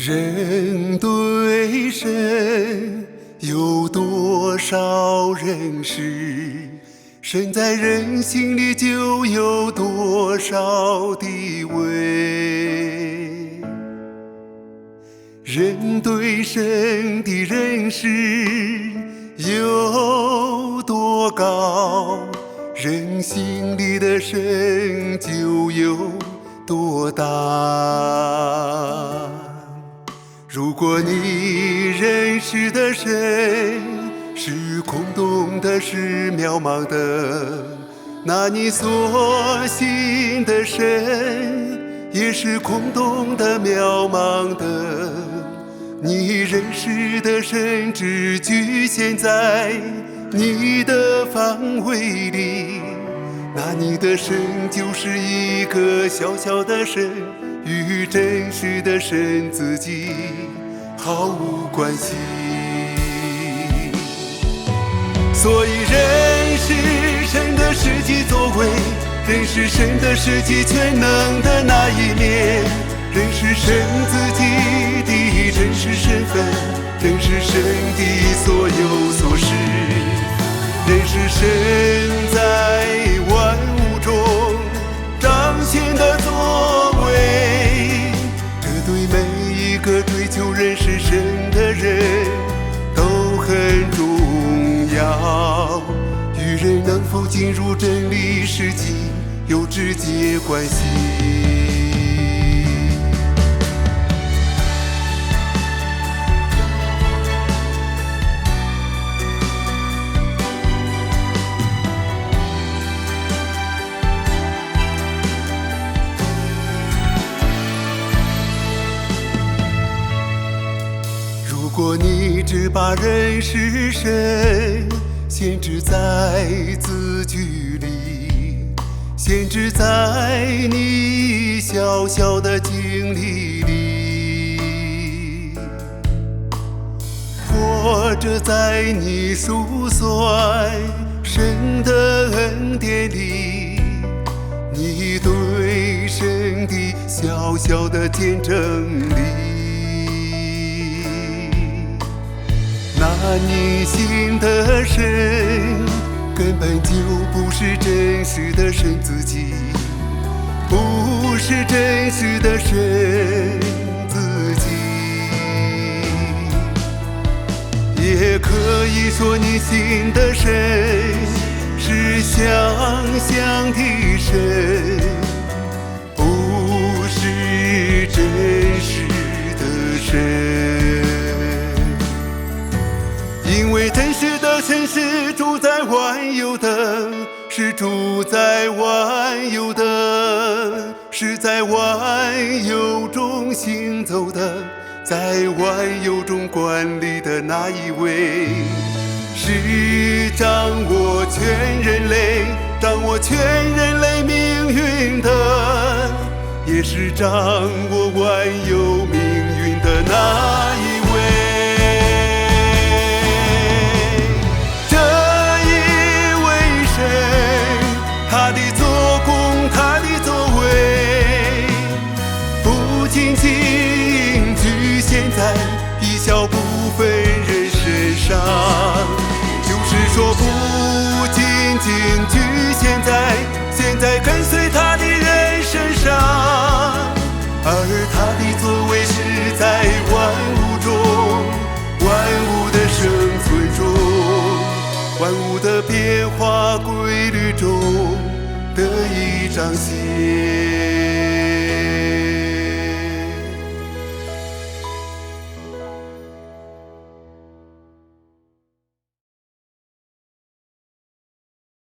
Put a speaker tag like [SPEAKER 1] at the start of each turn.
[SPEAKER 1] 人对神有多少认识？神在人心里就有多少地位。人对神的认识有多高，人心里的神就有多大。如果你认识的神是空洞的，是渺茫的，那你所信的神也是空洞的、渺茫的。你认识的神只局限在你的范围里，那你的神就是一个小小的神，与真实的神自己毫无关系。所以认识神的实际作为，认识神的实际全能的那一面，认识神自己的真实身份，认识神的所有所事，认识神在万物中彰显的作为，这对每一个追求认识神的人都很重要，与人能否进入真理实际有直接关系。如果你只把认识神限制在字句里，限制在你小小的经历里，或者在你数算神的恩典里，你对神的小小的见证里，那你信的神根本就不是真实的神自己，不是真实的神自己。也可以说你信的神是想象的神，不是真实的神。因为真实的神是主宰万有的，是主宰万有的，是在万有中行走的，在万有中管理的那一位，是掌握全人类、掌握全人类命运的，也是掌握万有命运的那一位。他的做工，他的作为，不仅仅局限在一小部分人身上，就是说不仅仅局限在现在跟随他的人身上，而他的作为是在万物中，万物的生存中，万物的变化规律中得以彰显。